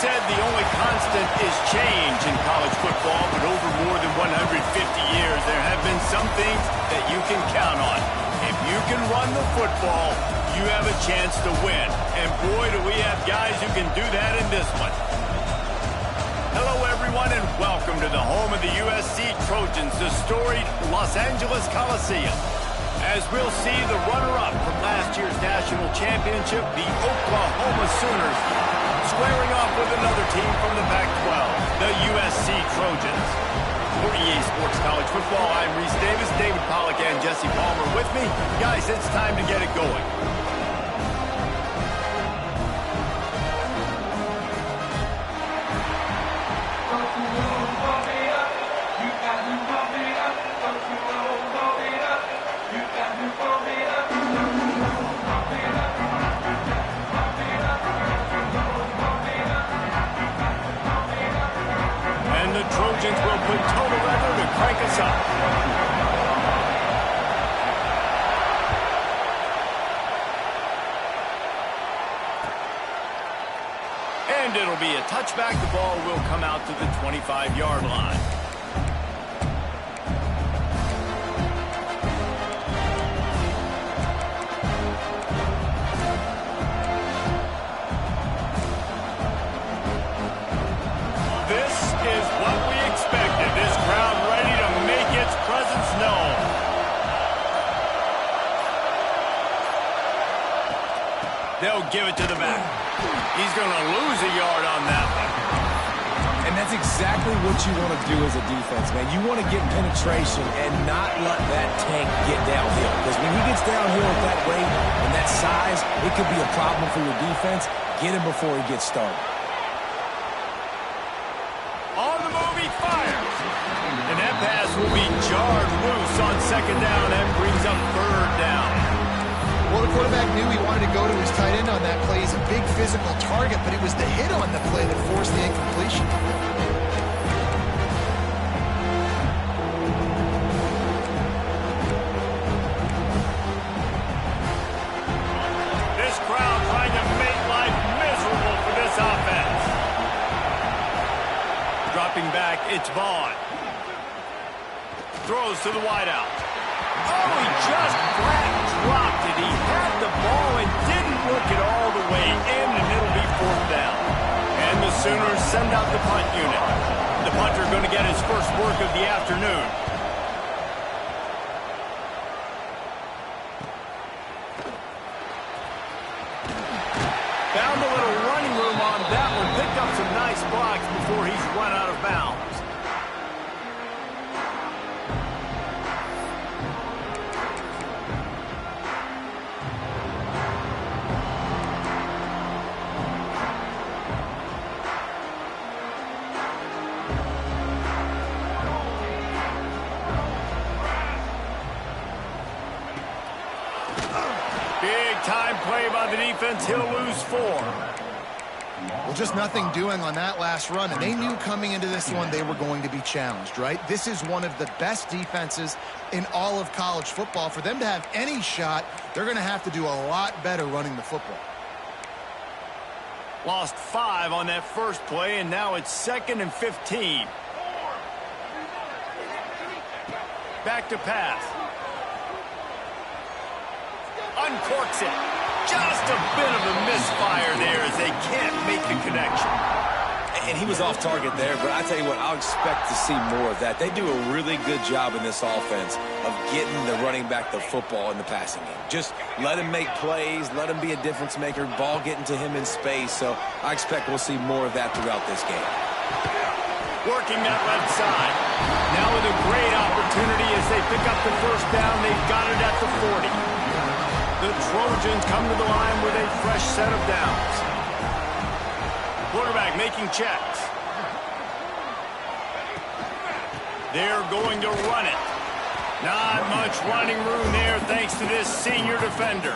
said the only constant is change in college football, but over more than 150 years, there have been some things that you can count on. If you can run the football, you have a chance to win. And boy, do we have guys who can do that in this one. Hello, everyone, and welcome to the home of the USC Trojans, the storied Los Angeles Coliseum. As we'll see, the runner-up from last year's national championship, the Oklahoma Sooners, squaring off with another team from the Pac-12, the USC Trojans. For EA Sports College Football, I'm Reese Davis, David Pollack, and Jesse Palmer with me. Guys, it's time to get it going. Trojans will put total leather to crank us up. And it'll be a touchback. The ball will come out to the 25-yard line. This crowd ready to make its presence known. They'll give it to the back. He's going to lose a yard on that one. And that's exactly what you want to do as a defense, man. You want to get penetration and not let that tank get downhill. Because when he gets downhill at that rate and that size, it could be a problem for your defense. Get him before he gets started. On the move, he fires. And that pass will be jarred loose on second down and brings up third down. Well, the quarterback knew he wanted to go to his tight end on that play. He's a big physical target, but it was the hit on the play that forced the incompletion. This crowd trying to make life miserable for this offense. Dropping back, it's Vaughn. Throws to the wideout. Oh, he just flat dropped it. He had the ball and didn't work it all the way in, and it'll be fourth down. And the Sooners send out the punt unit. The punter going to get his first work of the afternoon. Found a little running room on that one. Picked up some nice blocks before he's run out of bounds. Big-time play by the defense. He'll lose 4. Well, just nothing doing on that last run, and they knew coming into this one they were going to be challenged, right? This is one of the best defenses in all of college football. For them to have any shot, they're going to have to do a lot better running the football. Lost 5 on that first play, and now it's 2nd and 15. Back to pass. Uncorks it. Just a bit of a misfire there as they can't make the connection. And he was off target there, but I tell you what, I'll expect to see more of that. They do a really good job in this offense of getting the running back the football in the passing game. Just let him make plays, let him be a difference maker, ball getting to him in space. So I expect we'll see more of that throughout this game. Working that left side. Now with a great opportunity as they pick up the first down. They've got it at the 40. The Trojans come to the line with a fresh set of downs. Quarterback making checks. They're going to run it. Not much running room there thanks to this senior defender.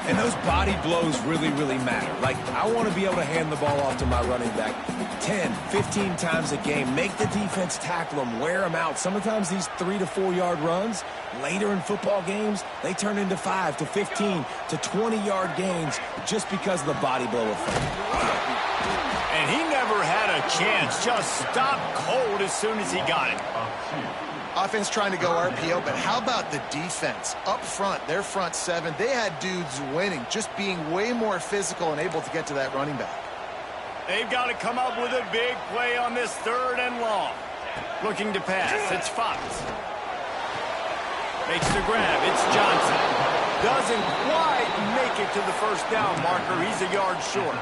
And those body blows really, really matter. Like, I want to be able to hand the ball off to my running back 10, 15 times a game. Make the defense tackle them, wear them out. Sometimes these 3 to 4 yard runs, later in football games, they turn into 5 to 15 to 20-yard gains just because of the body blow effect. And he never had a chance. Just stopped cold as soon as he got it. Offense trying to go RPO, but how about the defense? Up front, their front seven, they had dudes winning, just being way more physical and able to get to that running back. They've got to come up with a big play on this 3rd and long. Looking to pass, it's Fox. Makes the grab, it's Johnson. Doesn't quite make it to the first down marker. He's a yard short.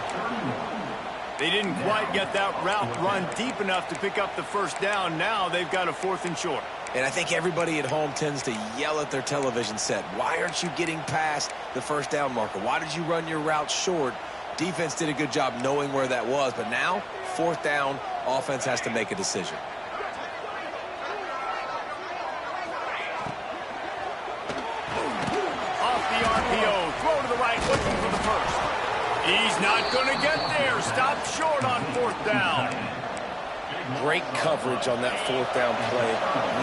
They didn't quite get that route run deep enough to pick up the first down. Now they've got a 4th and short. And I think everybody at home tends to yell at their television set. Why aren't you getting past the first down marker? Why did you run your route short? Defense did a good job knowing where that was. But now, 4th down, offense has to make a decision. Off the RPO, throw to the right, looking for the first. He's not going to get there. Stop short on 4th down. Great coverage on that 4th down play.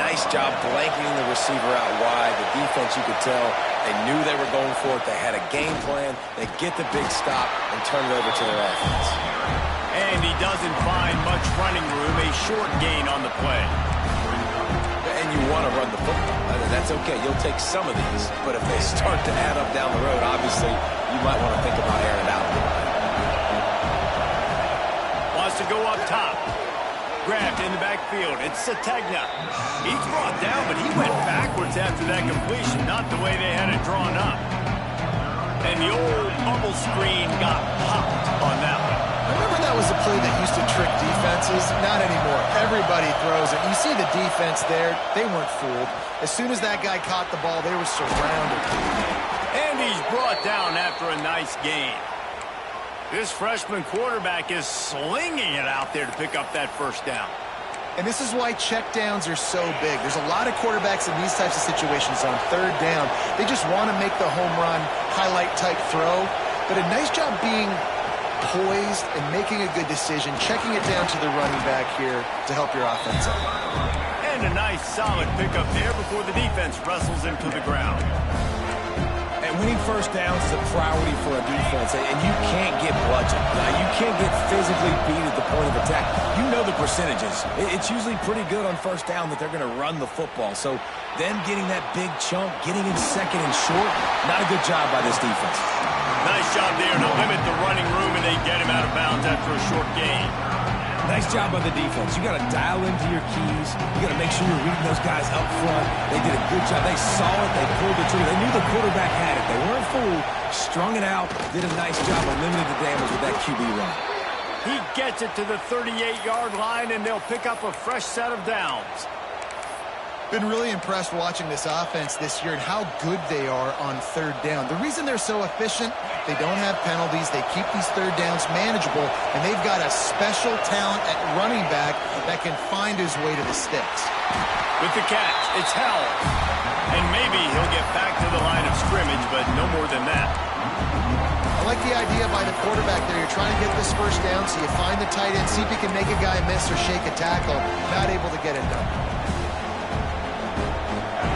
Nice job blanketing the receiver out wide. The defense, you could tell, they knew they were going for it. They had a game plan. They get the big stop and turn it over to their offense. And he doesn't find much running room. A short gain on the play. And you want to run the football. That's okay. You'll take some of these. But if they start to add up down the road, obviously, you might want to think about airing it out. Wants to go up top. Grabbed in the backfield. It's Sategna. He's brought down, but he went backwards after that completion. Not the way they had it drawn up. And the old bubble screen got popped on that one. Remember that was a play that used to trick defenses? Not anymore. Everybody throws it. You see the defense there. They weren't fooled. As soon as that guy caught the ball, they were surrounded. And he's brought down after a nice gain. This freshman quarterback is slinging it out there to pick up that first down. And this is why checkdowns are so big. There's a lot of quarterbacks in these types of situations on 3rd down. They just want to make the home run, highlight-type throw. But a nice job being poised and making a good decision, checking it down to the running back here to help your offense out. And a nice, solid pickup there before the defense wrestles him to the ground. And winning first downs is a priority for a defense, and you can't get bludgeoned. Now, you can't get physically beat at the point of attack. You know the percentages. It's usually pretty good on first down that they're going to run the football. So them getting that big chunk, getting in 2nd and short, not a good job by this defense. Nice job there to limit the running room, and they get him out of bounds after a short gain. Nice job by the defense. You got to dial into your keys. You got to make sure you're reading those guys up front. They did a good job. They saw it. They pulled the trigger. They knew the quarterback had it. They weren't fooled. Strung it out. Did a nice job of limiting the damage with that QB run. He gets it to the 38-yard line, and they'll pick up a fresh set of downs. Been really impressed watching this offense this year and how good they are on 3rd down. The reason they're so efficient, they don't have penalties. They keep these 3rd downs manageable, and they've got a special talent at running back that can find his way to the sticks. With the catch, it's Howell. And maybe he'll get back to the line of scrimmage, but no more than that. I like the idea by the quarterback there. You're trying to get this first down, so you find the tight end, see if he can make a guy miss or shake a tackle. Not able to get it done.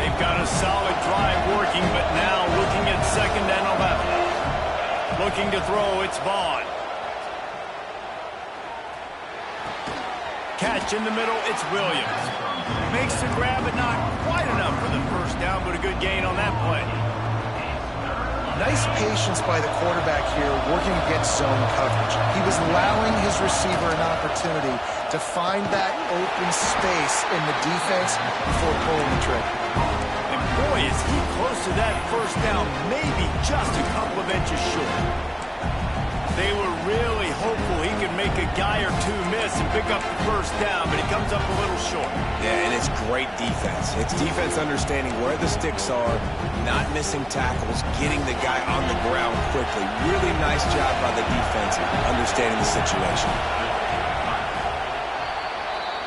They've got a solid drive working, but now looking at 2nd and 11. Looking to throw, it's Vaughn. Catch in the middle, it's Williams. Makes the grab, but not quite enough for the first down, but a good gain on that play. Nice patience by the quarterback here working against zone coverage. He was allowing his receiver an opportunity to find that open space in the defense before pulling the trigger. And boy, is he close to that first down, maybe just a couple of inches short. They were really hopeful he could make a guy or two miss and pick up the first down, but he comes up a little short. Yeah, and it's great defense. It's defense understanding where the sticks are, not missing tackles, getting the guy on the ground quickly. Really nice job by the defense understanding the situation.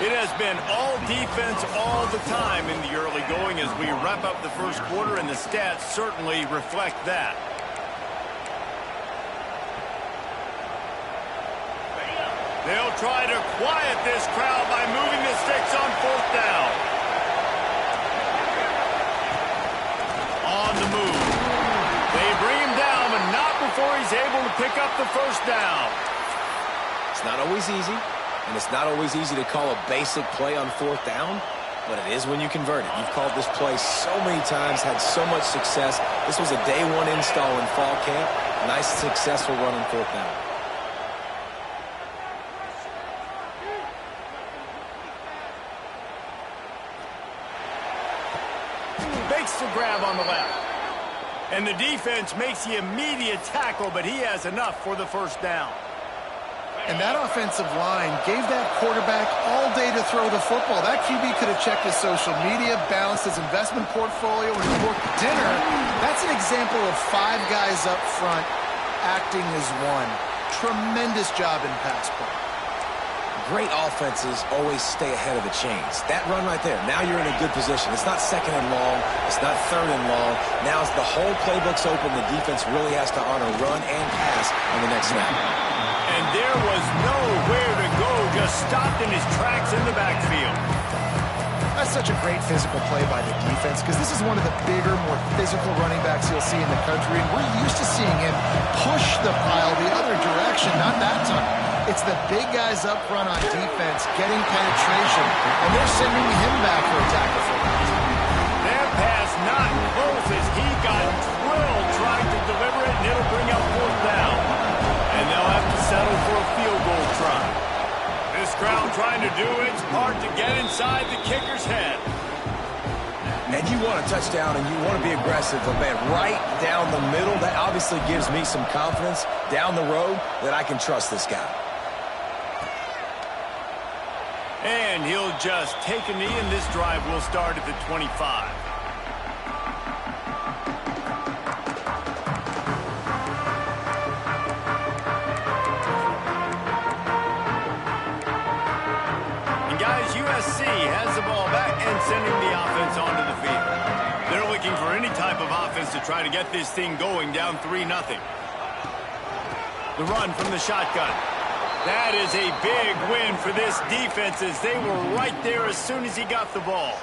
It has been all defense all the time in the early going as we wrap up the first quarter, and the stats certainly reflect that. They'll try to quiet this crowd by moving the sticks on 4th down. On the move. They bring him down, but not before he's able to pick up the 1st down. It's not always easy, and it's not always easy to call a basic play on 4th down, but it is when you convert it. You've called this play so many times, had so much success. This was a day 1 install in fall camp. Nice, successful run on 4th down. Makes the grab on the left. And the defense makes the immediate tackle, but he has enough for the 1st down. And that offensive line gave that quarterback all day to throw the football. That QB could have checked his social media, balanced his investment portfolio, and worked dinner. That's an example of 5 guys up front acting as one. Tremendous job in pass play. Great offenses always stay ahead of the chains. That run right there, now you're in a good position. It's not 2nd and long. It's not 3rd and long. Now it's the whole playbook's open. The defense really has to honor run and pass on the next snap. And there was nowhere to go, just stopped in his tracks in the backfield. That's such a great physical play by the defense because this is one of the bigger, more physical running backs you'll see in the country, and we're used to seeing him push the pile the other direction, not that time. It's the big guys up front on defense getting penetration, and they're sending him back for a tackle for that. That pass not close as he got drilled trying to deliver it, and it'll bring up 4th down. And they'll have to settle for a field goal try. This crowd trying to do its part to get inside the kicker's head. And you want a touchdown and you want to be aggressive, but man, right down the middle, that obviously gives me some confidence down the road that I can trust this guy. And he'll just take a knee, and this drive will start at the 25. USC has the ball back and sending the offense onto the field. They're looking for any type of offense to try to get this thing going down 3-0. The run from the shotgun. That is a big win for this defense as they were right there as soon as he got the ball.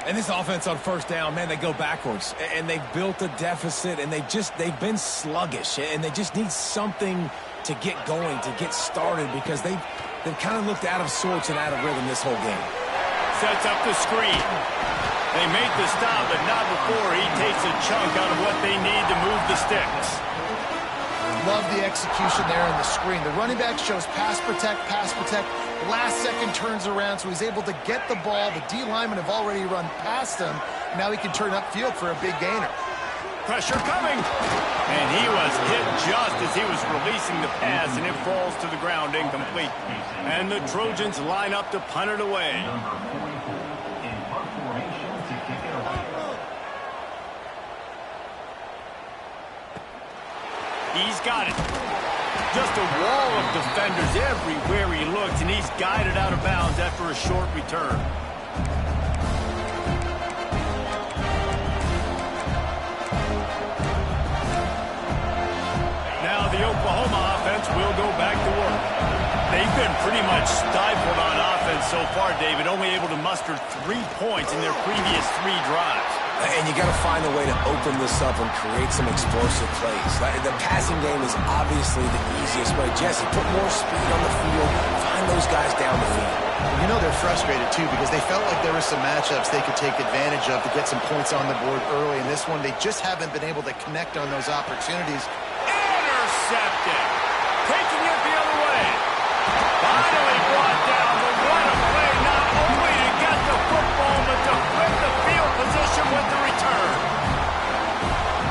And this offense on 1st down, man, they go backwards. And they've built a deficit, and they've been sluggish. And they just need something to get going, to get started, because they've kind of looked out of sorts and out of rhythm this whole game. Sets up the screen. They make the stop, but not before he takes a chunk out of what they need to move the sticks. Love the execution there on the screen. The running back shows pass protect, last second turns around, so he's able to get the ball. The D linemen have already run past him. Now he can turn upfield for a big gainer. Pressure coming. And he was hit just as he was releasing the pass, and it falls to the ground incomplete. And the Trojans line up to punt it away. He's got it. Just a wall of defenders everywhere he looks, and he's guided out of bounds after a short return. Now the Oklahoma offense will go back to work. They've been pretty much stifled on offense so far, David, only able to muster 3 points in their previous 3 drives. And you got to find a way to open this up and create some explosive plays. The passing game is obviously the easiest way. Jesse, put more speed on the field. Find those guys down the field. You know they're frustrated, too, because they felt like there were some matchups they could take advantage of to get some points on the board early. In this one, they just haven't been able to connect on those opportunities. Intercepted. Taking it the other way. Finally brought down, but what a play, not only to get the football, but to flip the field position with the return.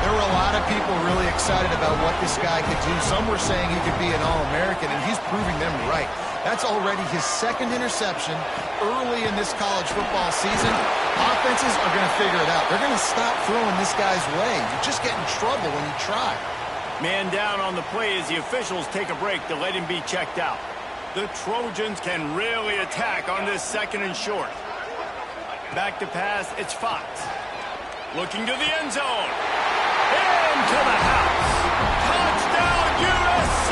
There were a lot of people really excited about what this guy could do. Some were saying he could be an All-American, and he's proving them right. That's already his 2nd interception early in this college football season. Offenses are going to figure it out. They're going to stop throwing this guy's way. You just get in trouble when you try. Man down on the play as the officials take a break to let him be checked out. The Trojans can really attack on this 2nd and short. Back to pass, it's Fox. Looking to the end zone. Into the house. Touchdown, USC!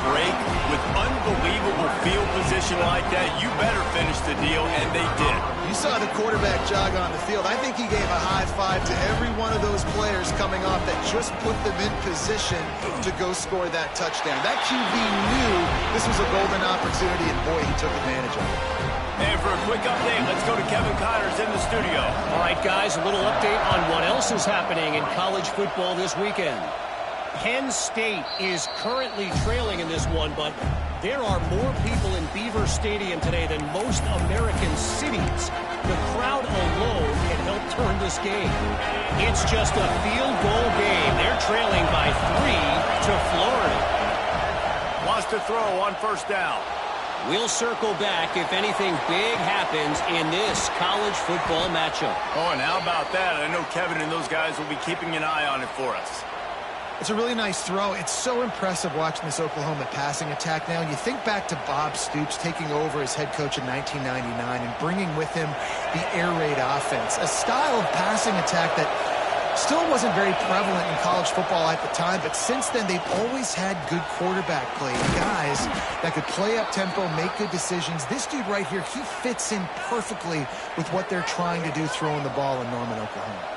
break with unbelievable field position like that, you better finish the deal, and they did. You saw the quarterback jog on the field. I think he gave a high five to every one of those players coming off that just put them in position to go score that touchdown. That QB knew this was a golden opportunity, and boy, he took advantage of it. And for a quick update, let's go to Kevin Connors in the studio. All right, guys, a little update on what else is happening in college football this weekend. Penn State is currently trailing in this one, but there are more people in Beaver Stadium today than most American cities. The crowd alone can help turn this game. It's just a field goal game. They're trailing by 3 to Florida. Wants to throw on first down. We'll circle back if anything big happens in this college football matchup. Oh, and how about that? I know Kevin and those guys will be keeping an eye on it for us. It's a really nice throw. It's so impressive watching this Oklahoma passing attack now. You think back to Bob Stoops taking over as head coach in 1999 and bringing with him the air raid offense, a style of passing attack that still wasn't very prevalent in college football at the time, but since then they've always had good quarterback play, guys that could play up tempo, make good decisions. This dude right here, he fits in perfectly with what they're trying to do throwing the ball in Norman, Oklahoma.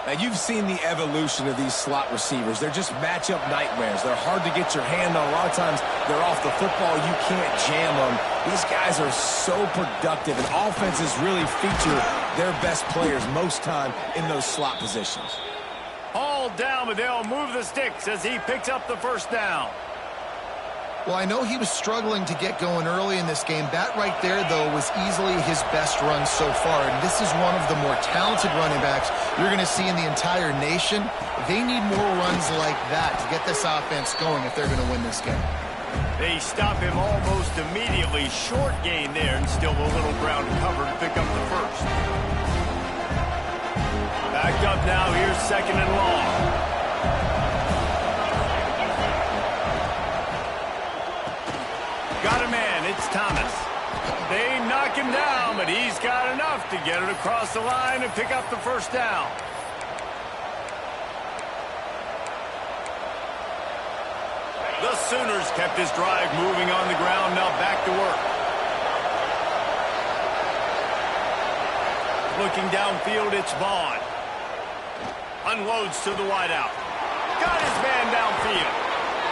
Now, you've seen the evolution of these slot receivers. They're just matchup nightmares. They're hard to get your hand on. A lot of times, they're off the football. You can't jam them. These guys are so productive, and offenses really feature their best players most time in those slot positions. All down, but they'll move the sticks as he picks up the first down. Well, I know he was struggling to get going early in this game. That right there, though, was easily his best run so far. And this is one of the more talented running backs you're going to see in the entire nation. They need more runs like that to get this offense going if they're going to win this game. They stop him almost immediately. Short gain there, and still a little ground cover to pick up the first. Back up now. Here's second and long. Got a man, it's Thomas. They knock him down, but he's got enough to get it across the line and pick up the first down. The Sooners kept this drive moving on the ground, now back to work. Looking downfield, it's Vaughn. Unloads to the wideout. Got his man downfield.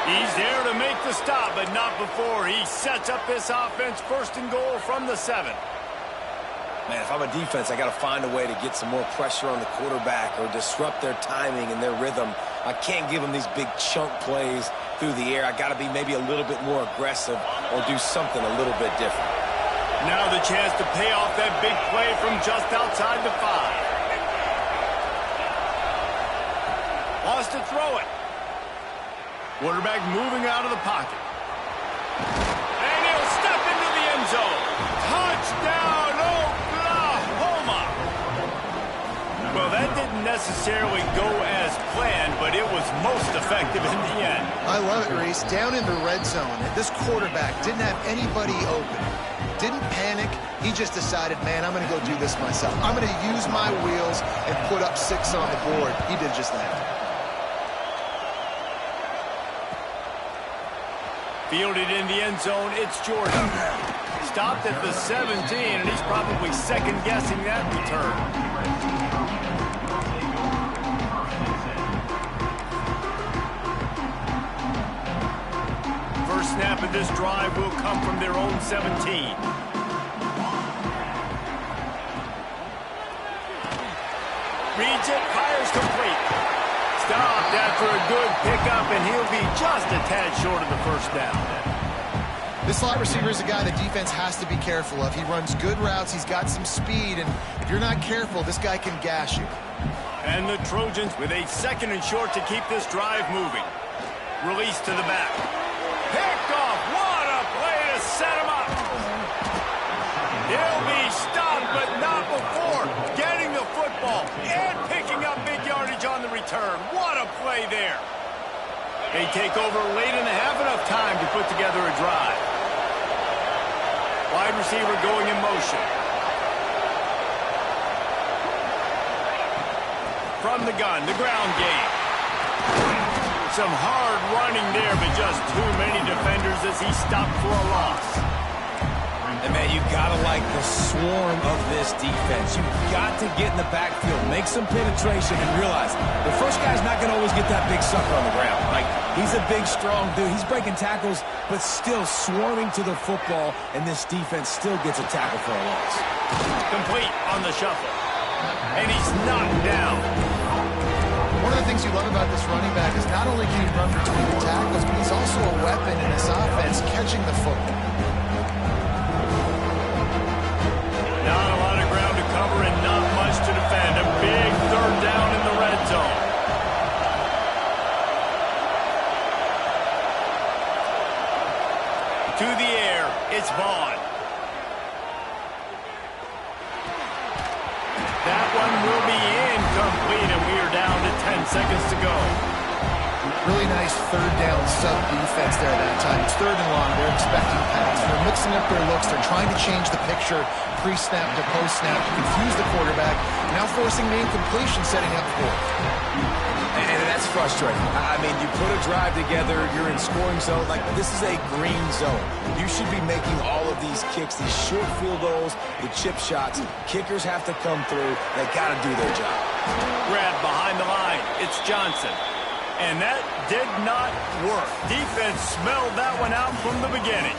He's there to make the stop, but not before he sets up this offense first and goal from the 7. Man, if I'm a defense, I got to find a way to get some more pressure on the quarterback or disrupt their timing and their rhythm. I can't give them these big chunk plays through the air. I got to be maybe a little bit more aggressive or do something a little bit different. Now the chance to pay off that big play from just outside the 5. Wants to throw it. Quarterback moving out of the pocket. And he'll step into the end zone. Touchdown, Oklahoma! Well, that didn't necessarily go as planned, but it was most effective in the end. I love it, Reese. Down in the red zone, this quarterback didn't have anybody open. Didn't panic. He just decided, man, I'm going to go do this myself. I'm going to use my wheels and put up 6 on the board. He did just that. Fielded in the end zone, it's Jordan. Stopped at the 17, and he's probably second-guessing that return. First snap of this drive will come from their own 17. Reads it, fires complete. Stopped after a good pickup, and he'll be just a tad short of the first down. This slot receiver is a guy the defense has to be careful of. He runs good routes. He's got some speed, and if you're not careful, this guy can gash you. And the Trojans with a second and short to keep this drive moving. Release to the back. Picked off. What a play to set him up. He'll be stopped, but not before getting the football and picking up big yardage on the return. What a play there. They take over late in the half, enough time to put together a drive. Wide receiver going in motion. From the gun, the ground game. Some hard running there, but just too many defenders as he stopped for a loss. And, man, you got to like the swarm of this defense. You've got to get in the backfield, make some penetration, and realize the first guy's not going to always get that big sucker on the ground. Like, he's a big, strong dude. He's breaking tackles, but still swarming to the football, and this defense still gets a tackle for a loss. Complete on the shuffle. And he's knocked down. One of the things you love about this running back is not only can he run between the tackles, but he's also a weapon in this offense catching the football. Not a lot of ground to cover and not much to defend. A big third down in the red zone. To the air, it's Vaughn. That one will be incomplete, and we are down to 10 seconds to go. Really nice third down sub defense there that time. It's third and long. They're expecting pass. They're mixing up their looks. They're trying to change the picture pre-snap to post-snap to confuse the quarterback. Now forcing the incompletion, setting up fourth. And that's frustrating. I mean, you put a drive together, you're in scoring zone. Like, this is a green zone. You should be making all of these kicks, these short field goals, the chip shots. Kickers have to come through. They got to do their job. Grab behind the line. It's Johnson. And that did not work. Defense smelled that one out from the beginning.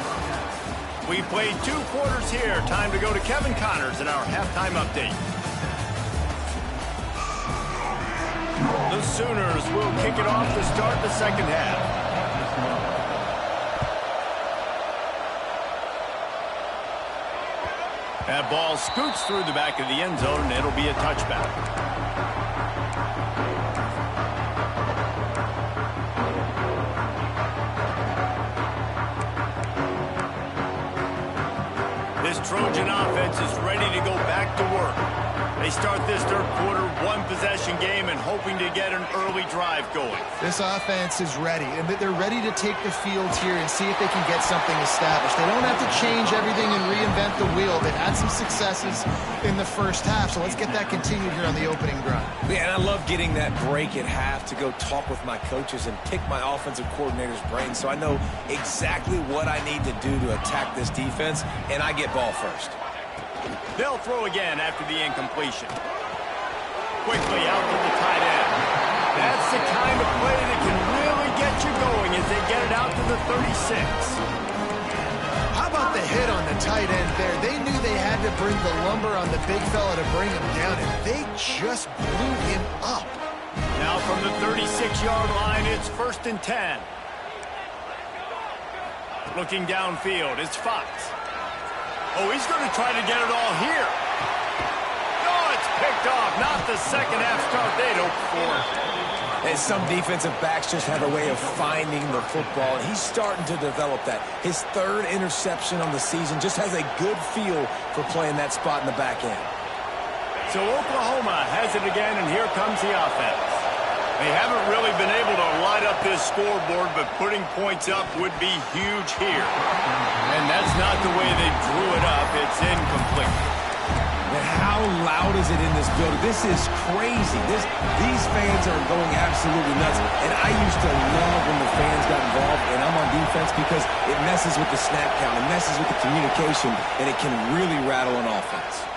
We played 2 quarters here. Time to go to Kevin Connors in our halftime update. The Sooners will kick it off to start the second half. That ball scoots through the back of the end zone, and it'll be a touchback. This Trojan offense is ready to go back to work. They start this third quarter, 1-possession game, and hoping to get an early drive going. This offense is ready, and they're ready to take the field here and see if they can get something established. They don't have to change everything and reinvent the wheel. They've had some successes in the first half, so let's get that continued here on the opening drive. Yeah, and I love getting that break at half to go talk with my coaches and pick my offensive coordinator's brain so I know exactly what I need to do to attack this defense, and I get ball first. They'll throw again after the incompletion. Quickly out to the tight end. That's the kind of play that can really get you going as they get it out to the 36. How about the hit on the tight end there? They knew they had to bring the lumber on the big fella to bring him down, and they just blew him up. Now from the 36-yard line, it's 1st and 10. Looking downfield, it's Fox. Oh, he's going to try to get it all here. No, it's picked off. Not the second half start they'd hoped for. And some defensive backs just have a way of finding the football, and he's starting to develop that. His 3rd interception on the season, just has a good feel for playing that spot in the back end. So Oklahoma has it again, and here comes the offense. They haven't really been able to light up this scoreboard, but putting points up would be huge here. And that's not the way they drew it up. It's incomplete. And how loud is it in this building? This is crazy. These fans are going absolutely nuts. And I used to love when the fans got involved, and I'm on defense because it messes with the snap count. It messes with the communication, and it can really rattle an offense.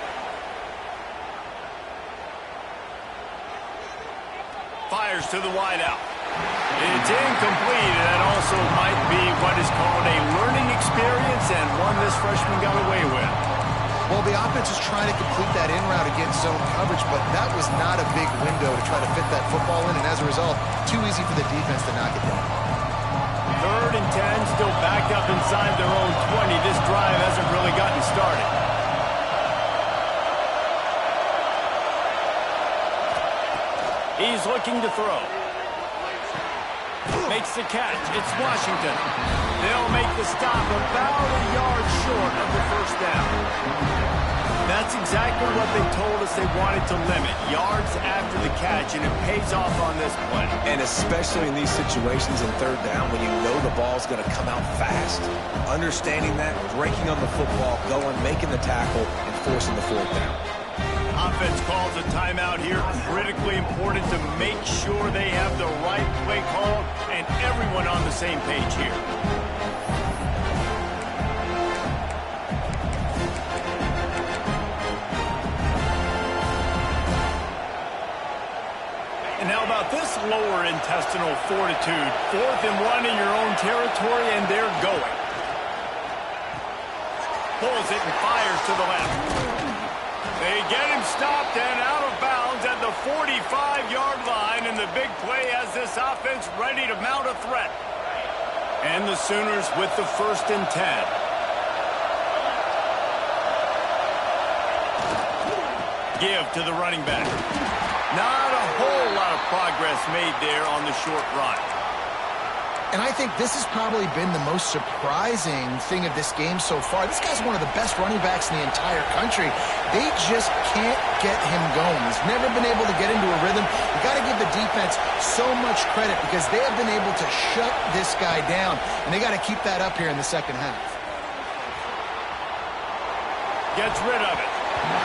Fires to the wideout. It's incomplete, and that also might be what is called a learning experience and one this freshman got away with. Well, the offense is trying to complete that in route against zone coverage, but that was not a big window to try to fit that football in, and as a result, too easy for the defense to knock it down. 3rd and 10, still backed up inside their own 20. This drive hasn't really gotten started. He's looking to throw. Makes the catch. It's Washington. They'll make the stop about a yard short of the 1st down. That's exactly what they told us they wanted to limit. Yards after the catch, and it pays off on this play. And especially in these situations in 3rd down when you know the ball's going to come out fast. Understanding that, breaking on the football, going, making the tackle, and forcing the 4th down. Offense calls a timeout here. Critically important to make sure they have the right play call and everyone on the same page here. And how about this lower intestinal fortitude? 4th and 1 in your own territory, and they're going. Pulls it and fires to the left. They get him stopped and out of bounds at the 45-yard line, and the big play has this offense ready to mount a threat. And the Sooners with the 1st and 10. Give to the running back. Not a whole lot of progress made there on the short run. And I think this has probably been the most surprising thing of this game so far. This guy's one of the best running backs in the entire country. They just can't get him going. He's never been able to get into a rhythm. You got to give the defense so much credit because they have been able to shut this guy down, and they got to keep that up here in the second half. Gets rid of it.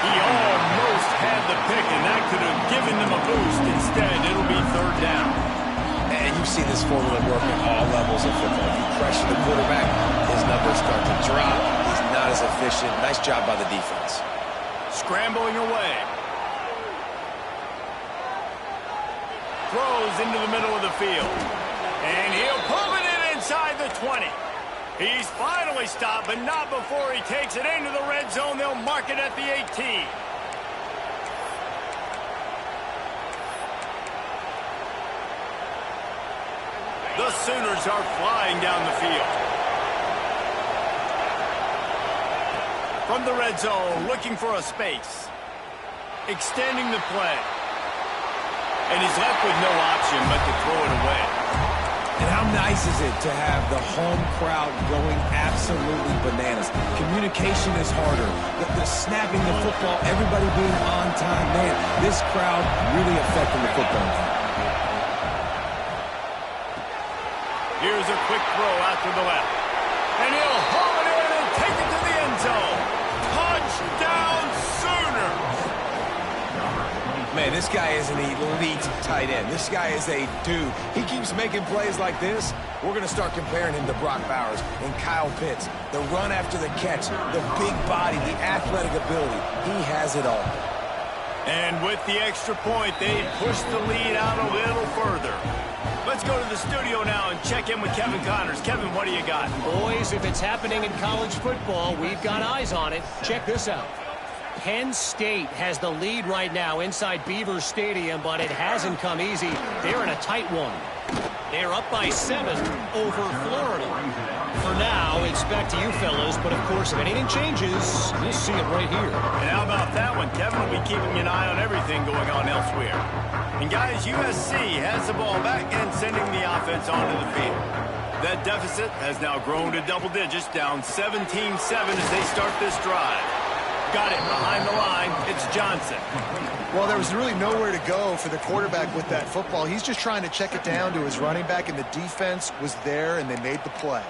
He almost had the pick, and that could have given them a boost. Instead, it'll be 3rd down. And you see this formula work at all levels of football. You pressure the quarterback, his numbers start to drop. He's not as efficient. Nice job by the defense. Scrambling away. Throws into the middle of the field. And he'll pull it in inside the 20. He's finally stopped, but not before he takes it into the red zone. They'll mark it at the 18. The Sooners are flying down the field. From the red zone, looking for a space. Extending the play. And he's left with no option but to throw it away. And how nice is it to have the home crowd going absolutely bananas? Communication is harder. The snapping the football, everybody being on time. Man, this crowd really affecting the football game. Here's a quick throw out to the left. And he'll haul it in and take it to the end zone. Touchdown, Sooners! Man, this guy is an elite tight end. This guy is a dude. He keeps making plays like this. We're going to start comparing him to Brock Bowers and Kyle Pitts. The run after the catch, the big body, the athletic ability. He has it all. And with the extra point, they push the lead out a little further. Let's go to the studio now and check in with Kevin Connors. Kevin, what do you got? Boys, if it's happening in college football, we've got eyes on it. Check this out. Penn State has the lead right now inside Beaver Stadium, but it hasn't come easy. They're in a tight one. They're up by 7 over Florida. For now, it's back to you fellas, but of course, if anything changes, you'll see it right here. And how about that one? Kevin will be keeping an eye on everything going on elsewhere. And guys, USC has the ball back and sending the offense onto the field. That deficit has now grown to double digits, down 17-7 as they start this drive. Got it behind the line. It's Johnson. Well, there was really nowhere to go for the quarterback with that football. He's just trying to check it down to his running back, and the defense was there, and they made the play.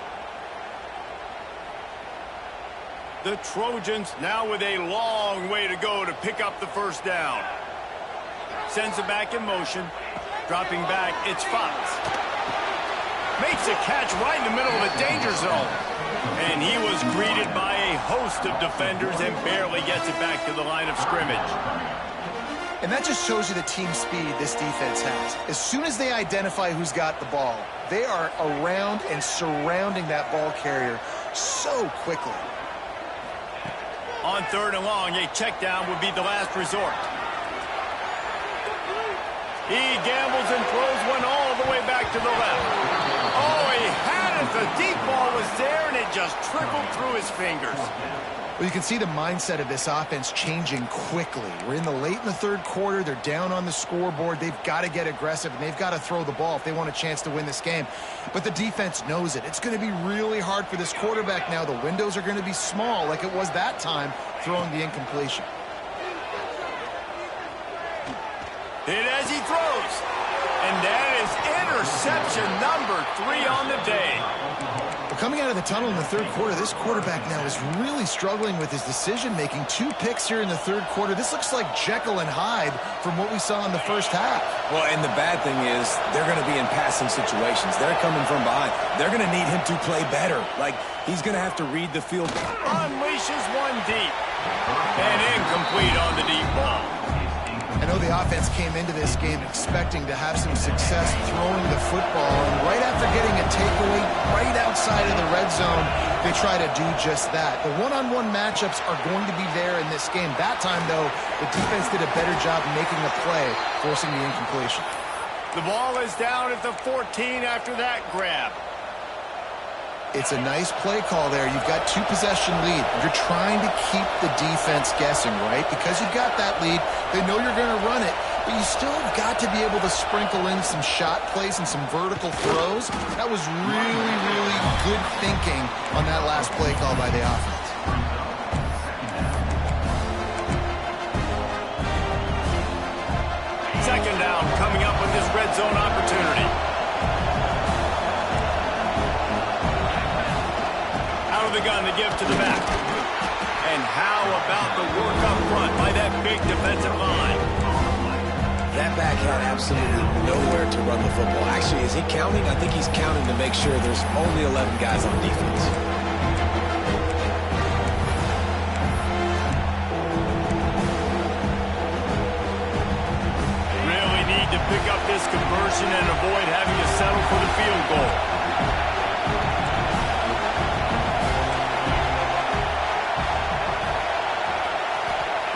The Trojans now with a long way to go to pick up the 1st down. Sends it back in motion. Dropping back, it's Fox. Makes a catch right in the middle of the danger zone. And he was greeted by a host of defenders and barely gets it back to the line of scrimmage. And that just shows you the team speed this defense has. As soon as they identify who's got the ball, they are around and surrounding that ball carrier so quickly. On 3rd and long, a check down would be the last resort. He gambles and throws one all the way back to the left. Oh, he had it. The deep ball was there, and it just trickled through his fingers. Well, you can see the mindset of this offense changing quickly. We're in the late in the 3rd quarter. They're down on the scoreboard. They've got to get aggressive, and they've got to throw the ball if they want a chance to win this game. But the defense knows it. It's going to be really hard for this quarterback now. The windows are going to be small like it was that time throwing the incompletion. Hit as he throws. And that is interception number 3 on the day. Well, coming out of the tunnel in the third quarter, this quarterback now is really struggling with his decision-making. 2 picks here in the third quarter. This looks like Jekyll and Hyde from what we saw in the first half. Well, and the bad thing is they're going to be in passing situations. They're coming from behind. They're going to need him to play better. Like, he's going to have to read the field. Unleashes one deep. And incomplete on the deep ball. I know the offense came into this game expecting to have some success throwing the football, and right after getting a takeaway right outside of the red zone, they try to do just that. The one-on-one matchups are going to be there in this game. That time, though, the defense did a better job making a play, forcing the incompletion. The ball is down at the 14 after that grab. It's a nice play call there. You've got 2-possession lead. You're trying to keep the defense guessing, right? Because you've got that lead, they know you're going to run it, but you still have got to be able to sprinkle in some shot plays and some vertical throws. That was really, really good thinking on that last play call by the offense. Second down coming up with this red zone opportunity. The gun to give to the back. And how about the work up front by that big defensive line? That back had absolutely nowhere to run the football. Actually, is he counting? I think he's counting to make sure there's only 11 guys on defense. Really need to pick up this conversion and avoid having to settle for the field goal.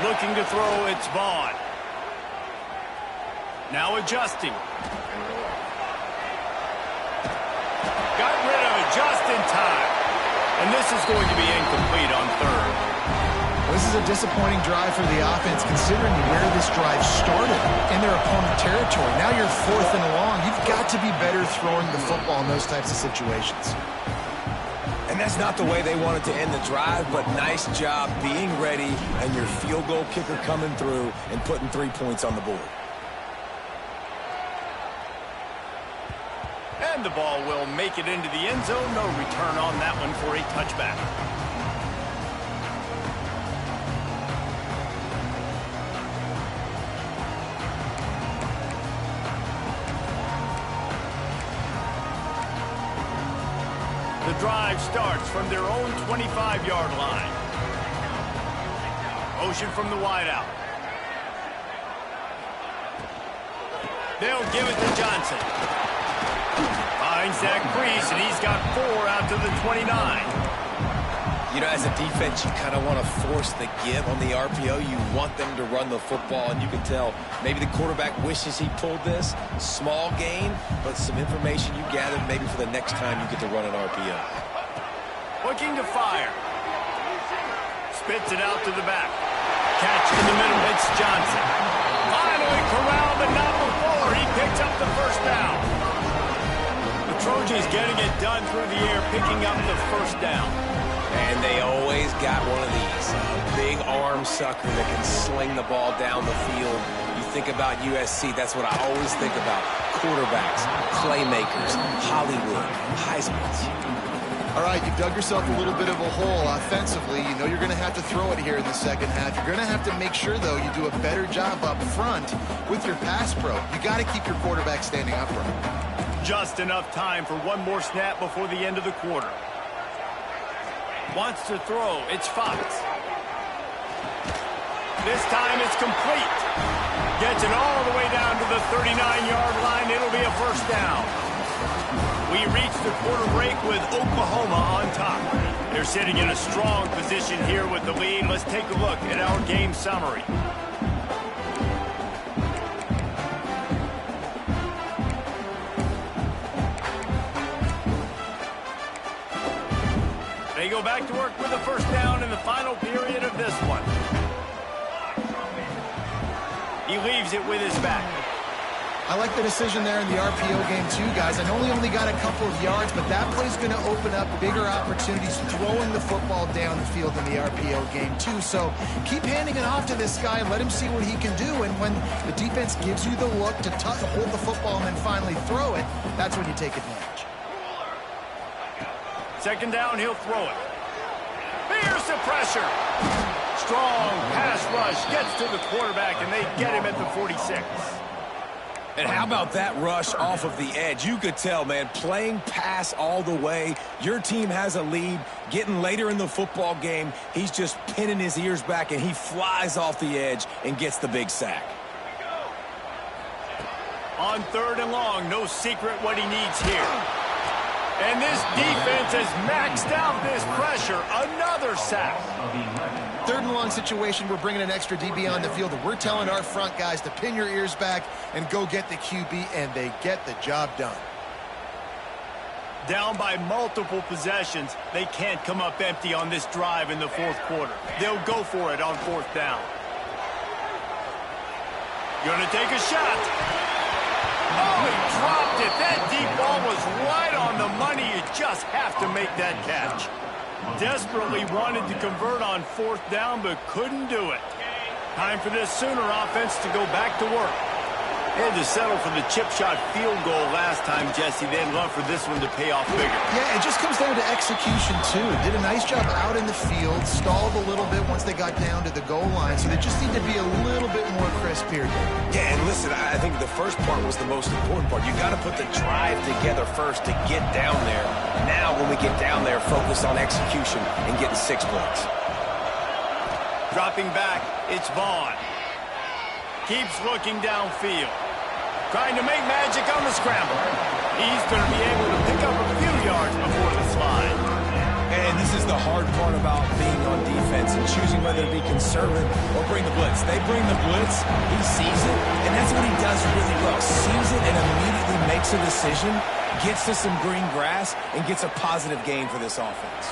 Looking to throw, it's Vaughn. Now adjusting. Got rid of it just in time. And this is going to be incomplete on third. This is a disappointing drive for the offense considering where this drive started in their opponent territory. Now you're 4th and long. You've got to be better throwing the football in those types of situations. And that's not the way they wanted to end the drive, but nice job being ready and your field goal kicker coming through and putting 3 points on the board. And the ball will make it into the end zone. No return on that one for a touchback. The drive starts from their own 25-yard line. Motion from the wideout. They'll give it to Johnson. Finds that crease, and he's got 4 out to the 29. You know, as a defense, you kind of want to force the give on the RPO. You want them to run the football, and you can tell maybe the quarterback wishes he pulled this. Small gain, but some information you gathered maybe for the next time you get to run an RPO. Looking to fire. Spits it out to the back. Catch in the middle. It's Johnson. Finally corralled, but not before. He picks up the first down. The Trojans getting it done through the air, picking up the first down. And they always got one of these. A big arm sucker that can sling the ball down the field. You think about USC, that's what I always think about. Quarterbacks, playmakers, Hollywood, Heismans. All right, you've dug yourself a little bit of a hole offensively. You know you're going to have to throw it here in the second half. You're going to have to make sure, though, you do a better job up front with your pass pro. You got to keep your quarterback standing upright. Just enough time for one more snap before the end of the quarter. Wants to throw. It's Fox. This time it's complete. Gets it all the way down to the 39-yard line. It'll be a first down. We reach the quarter break with Oklahoma on top. They're sitting in a strong position here with the lead. Let's take a look at our game summary. They go back to work with the first down in the final period of this one. He leaves it with his back. I like the decision there in the RPO game too, guys. I know he only got a couple of yards, but that play's going to open up bigger opportunities throwing the football down the field in the RPO game too. So keep handing it off to this guy and let him see what he can do. And when the defense gives you the look to hold the football and then finally throw it, that's when you take advantage. second down, he'll throw it. Here's the pressure. Strong pass rush gets to the quarterback, and they get him at the 46. And how about that rush off of the edge? You could tell, man, playing pass all the way. Your team has a lead. Getting later in the football game, he's just pinning his ears back, and he flies off the edge and gets the big sack. On 3rd and long, no secret what he needs here. And this defense has maxed out this pressure. Another sack. 3rd and long situation, we're bringing an extra DB on the field, and we're telling our front guys to pin your ears back and go get the QB, and they get the job done. Down by multiple possessions, they can't come up empty on this drive in the 4th quarter. They'll go for it on 4th down. Gonna take a shot. Oh, he dropped it. That deep ball was right on the money. You just have to make that catch. Desperately wanted to convert on 4th down, but couldn't do it. Time for this Sooner offense to go back to work. They had to settle for the chip shot field goal last time, Jesse. They'd love for this one to pay off bigger. Yeah, it just comes down to execution, too. Did a nice job out in the field, stalled a little bit once they got down to the goal line, so they just need to be a little bit more crisp here. Yeah, and listen, I think the first part was the most important part. You got to put the drive together first to get down there. Now, when we get down there, focus on execution and getting 6 points. Dropping back, it's Vaughn. Keeps looking downfield. Trying to make magic on the scramble. He's going to be able to pick up a few yards before the slide. And this is the hard part about being on defense and choosing whether to be conservative or bring the blitz. They bring the blitz, he sees it, and that's what he does really well. Sees it and immediately makes a decision, gets to some green grass, and gets a positive gain for this offense.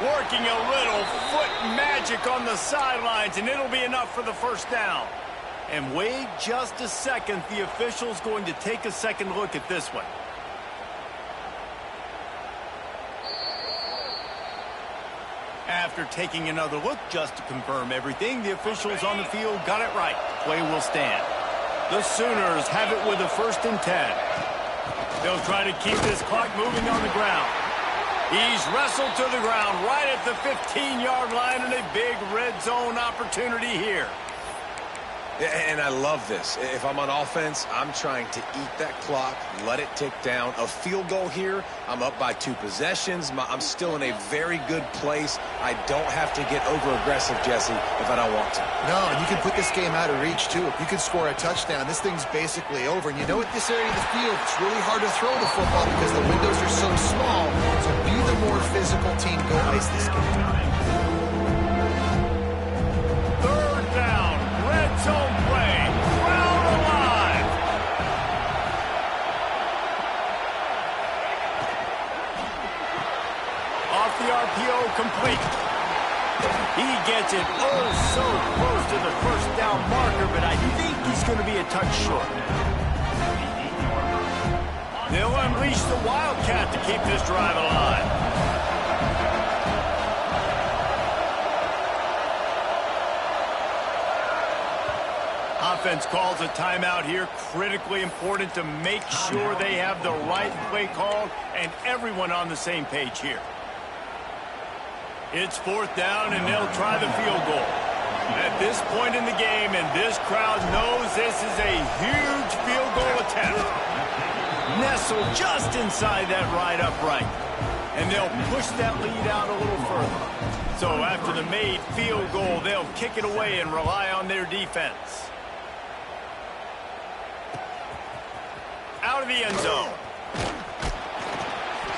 Working a little foot magic on the sidelines, and it'll be enough for the 1st down. And wait just a second. The official's going to take a second look at this one. After taking another look just to confirm everything, the officials on the field got it right. Play will stand. The Sooners have it with a 1st and 10. They'll try to keep this clock moving on the ground. He's wrestled to the ground right at the 15-yard line, and a big red zone opportunity here. And I love this. If I'm on offense, I'm trying to eat that clock, let it tick down. A field goal here, I'm up by 2 possessions. I'm still in a very good place. I don't have to get over-aggressive, Jesse, if I don't want to. No, and you can put this game out of reach, too. If you can score a touchdown, this thing's basically over. And you know, at this area of the field, it's really hard to throw the football because the windows are so small. So be the more physical team. Go ice this game. 3rd down, red zone play, crowd alive. Off the RPO, complete. He gets it oh so close to the 1st down marker, but I think he's going to be a touch short. They'll unleash the Wildcat to keep this drive alive. Offense calls a timeout here. Critically important to make sure they have the right play called and everyone on the same page here. It's 4th down, and they'll try the field goal. At this point in the game, and this crowd knows this is a huge field goal attempt. Nestled just inside that right upright. And they'll push that lead out a little further. So after the made field goal, they'll kick it away and rely on their defense. Out of the end zone.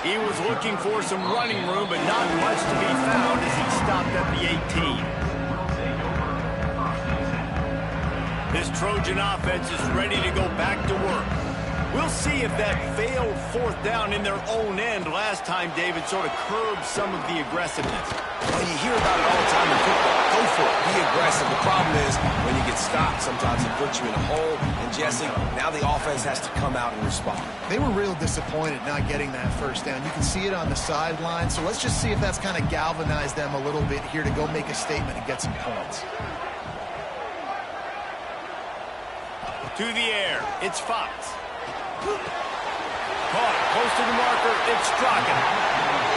He was looking for some running room, but not much to be found as he stopped at the 18. This Trojan offense is ready to go back to work. We'll see if that failed 4th down in their own end last time, David, sort of curbed some of the aggressiveness. Well, you hear about it all the time in football. Go for it. Be aggressive. The problem is when you get stopped, sometimes it puts you in a hole. And, Jesse, now the offense has to come out and respond. They were real disappointed not getting that 1st down. You can see it on the sideline. So let's just see if that's kind of galvanized them a little bit here to go make a statement and get some points. To the air. It's Fox. caught close to the marker. It's Strachan.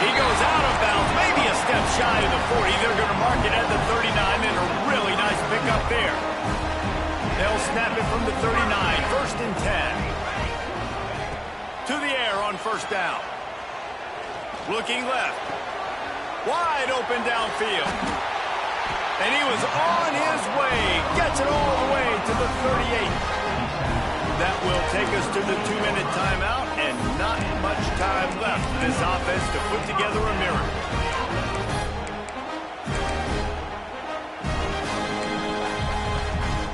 He goes out of bounds, maybe a step shy of the 40. They're going to mark it at the 39, and a really nice pickup there. They'll snap it from the 39, 1st and 10. To the air on 1st down. Looking left. Wide open downfield. And he was on his way. Gets it all the way to the 38. That will take us to the 2-minute timeout, and not much time left for this offense to put together a miracle.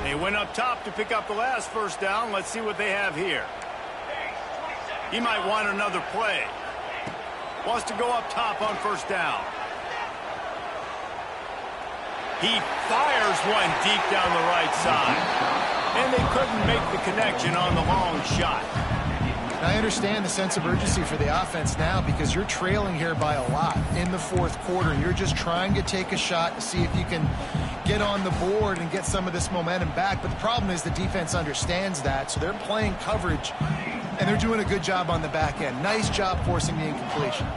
They went up top to pick up the last 1st down. Let's see what they have here. He might want another play. Wants to go up top on 1st down. He fires one deep down the right side. And they couldn't make the connection on the long shot. I understand the sense of urgency for the offense now because you're trailing here by a lot in the 4th quarter. You're just trying to take a shot to see if you can get on the board and get some of this momentum back. But the problem is the defense understands that, so they're playing coverage, and they're doing a good job on the back end. Nice job forcing the incompletion.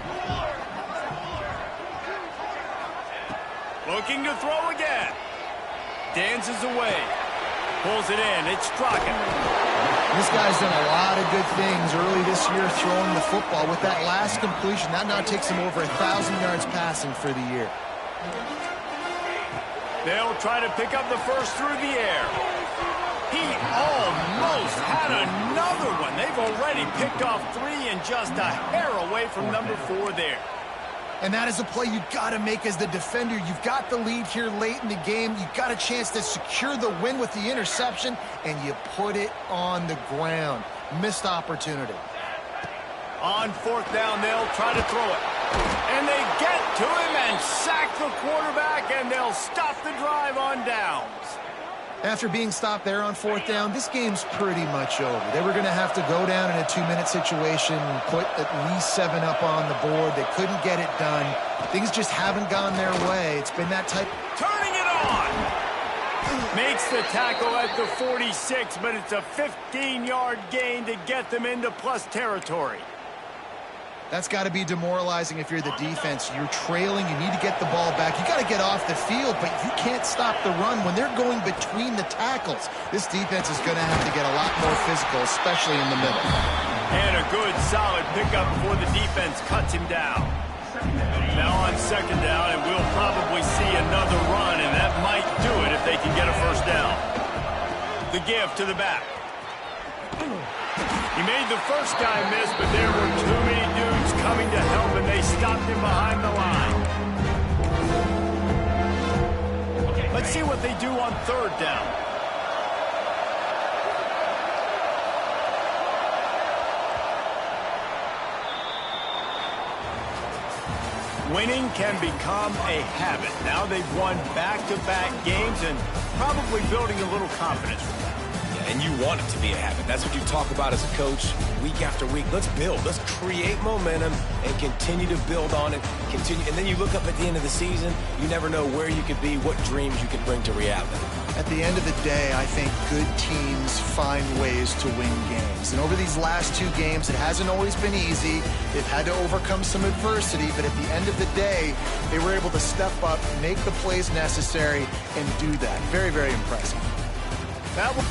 Looking to throw again. Dances away. Pulls it in. It's Strachan. This guy's done a lot of good things early this year throwing the football. With that last completion, that now takes him over 1,000 yards passing for the year. They'll try to pick up the first through the air. He almost had another one. They've already picked off 3 and just a hair away from number 4 there. And that is a play you've got to make as the defender. You've got the lead here late in the game. You've got a chance to secure the win with the interception, and you put it on the ground. Missed opportunity. On 4th down, they'll try to throw it. And they get to him and sack the quarterback, and they'll stop the drive on downs. After being stopped there on 4th down, this game's pretty much over. They were going to have to go down in a 2-minute situation and put at least 7 up on the board. They couldn't get it done. Things just haven't gone their way. It's been that type. Turning it on. Makes the tackle at the 46, but it's a 15-yard gain to get them into plus territory. That's got to be demoralizing if you're the defense. You're trailing. You need to get the ball back. You got to get off the field, but you can't stop the run when they're going between the tackles. This defense is going to have to get a lot more physical, especially in the middle. And a good, solid pickup before the defense cuts him down. Now on 2nd down, and we'll probably see another run, and that might do it if they can get a 1st down. The give to the back. He made the first guy miss, but there were too many dudes coming to help, and they stopped him behind the line. Let's see what they do on 3rd down. Winning can become a habit. Now they've won back-to-back games and probably building a little confidence. And you want it to be a habit. That's what you talk about as a coach week after week. Let's build. Let's create momentum and continue to build on it. Continue, and then you look up at the end of the season, you never know where you could be, what dreams you could bring to reality. At the end of the day, I think good teams find ways to win games. And over these last 2 games, it hasn't always been easy. They've had to overcome some adversity, but at the end of the day, they were able to step up, make the plays necessary, and do that. Very, very impressive. That was